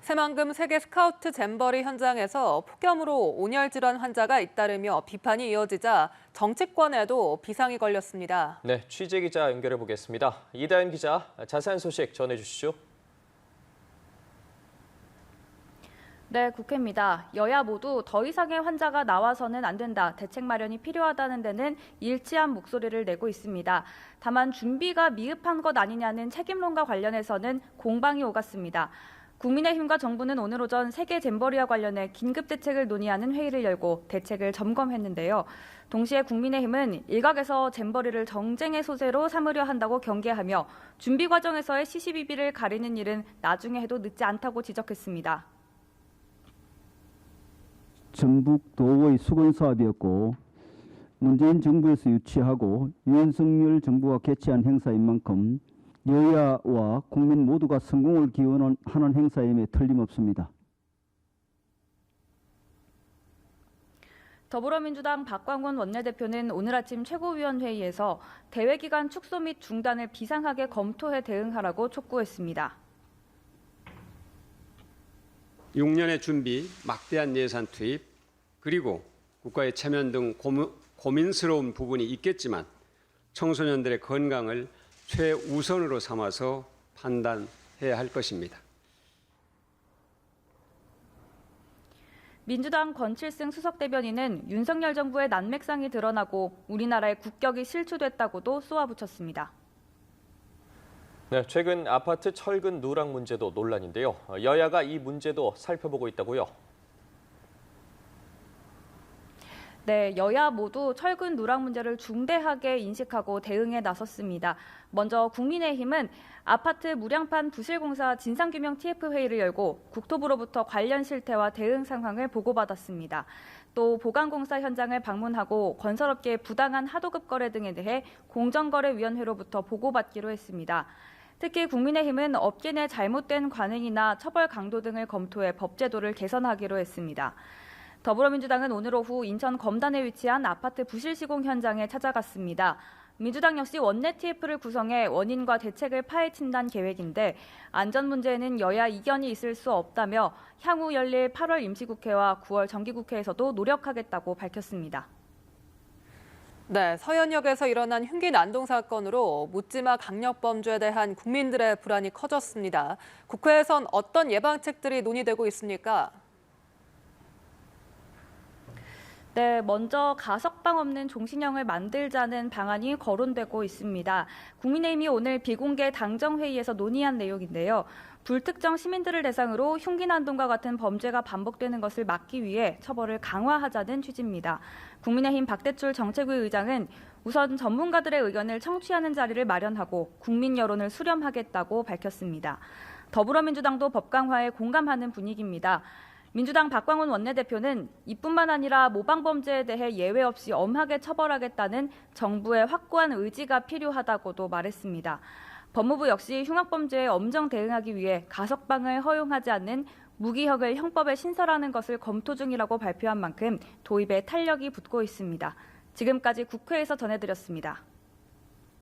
새만금 세계 스카우트 잼버리 현장에서 폭염으로 온열 질환 환자가 잇따르며 비판이 이어지자 정치권에도 비상이 걸렸습니다. 네, 취재 기자 연결해 보겠습니다. 이다연 기자, 자세한 소식 전해주시죠. 네, 국회입니다. 여야 모두 더 이상의 환자가 나와서는 안 된다, 대책 마련이 필요하다는 데는 일치한 목소리를 내고 있습니다. 다만 준비가 미흡한 것 아니냐는 책임론과 관련해서는 공방이 오갔습니다. 국민의힘과 정부는 오늘 오전 세계 잼버리와 관련해 긴급 대책을 논의하는 회의를 열고 대책을 점검했는데요. 동시에 국민의힘은 일각에서 잼버리를 정쟁의 소재로 삼으려 한다고 경계하며 준비 과정에서의 시시비비를 가리는 일은 나중에 해도 늦지 않다고 지적했습니다. 전북 도의 수건 사업이었고 문재인 정부에서 유치하고 윤석열 정부가 개최한 행사인 만큼 여야와 국민 모두가 성공을 기원하는 행사임에 틀림없습니다. 더불어민주당 박광원 원내대표는 오늘 아침 최고위원회의에서 대회 기간 축소 및 중단을 비상하게 검토해 대응하라고 촉구했습니다. 6년의 준비, 막대한 예산 투입, 그리고 국가의 체면 등 고민스러운 부분이 있겠지만 청소년들의 건강을 최우선으로 삼아서 판단해야 할 것입니다. 민주당 권칠승 수석대변인은 윤석열 정부의 난맥상이 드러나고 우리나라의 국격이 실추됐다고도 쏘아붙였습니다. 네, 최근 아파트 철근 누락 문제도 논란인데요. 여야가 이 문제도 살펴보고 있다고요. 네, 여야 모두 철근 누락 문제를 중대하게 인식하고 대응에 나섰습니다. 먼저 국민의힘은 아파트 무량판 부실공사 진상규명 TF회의를 열고 국토부로부터 관련 실태와 대응 상황을 보고받았습니다. 또 보강공사 현장을 방문하고 건설업계의 부당한 하도급 거래 등에 대해 공정거래위원회로부터 보고받기로 했습니다. 특히 국민의힘은 업계 내 잘못된 관행이나 처벌 강도 등을 검토해 법제도를 개선하기로 했습니다. 더불어민주당은 오늘 오후 인천 검단에 위치한 아파트 부실 시공 현장에 찾아갔습니다. 민주당 역시 원내 TF를 구성해 원인과 대책을 파헤친다는 계획인데 안전 문제에는 여야 이견이 있을 수 없다며 향후 열릴 8월 임시국회와 9월 정기국회에서도 노력하겠다고 밝혔습니다. 네, 서현역에서 일어난 흉기 난동 사건으로 묻지마 강력범죄에 대한 국민들의 불안이 커졌습니다. 국회에선 어떤 예방책들이 논의되고 있습니까? 네, 먼저 가석방 없는 종신형을 만들자는 방안이 거론되고 있습니다. 국민의힘이 오늘 비공개 당정회의에서 논의한 내용인데요. 불특정 시민들을 대상으로 흉기 난동과 같은 범죄가 반복되는 것을 막기 위해 처벌을 강화하자는 취지입니다. 국민의힘 박대출 정책위 의장은 우선 전문가들의 의견을 청취하는 자리를 마련하고 국민 여론을 수렴하겠다고 밝혔습니다. 더불어민주당도 법 강화에 공감하는 분위기입니다. 민주당 박광원 원내대표는 이뿐만 아니라 모방범죄에 대해 예외 없이 엄하게 처벌하겠다는 정부의 확고한 의지가 필요하다고도 말했습니다. 법무부 역시 흉악범죄에 엄정 대응하기 위해 가석방을 허용하지 않는 무기형을 형법에 신설하는 것을 검토 중이라고 발표한 만큼 도입에 탄력이 붙고 있습니다. 지금까지 국회에서 전해드렸습니다.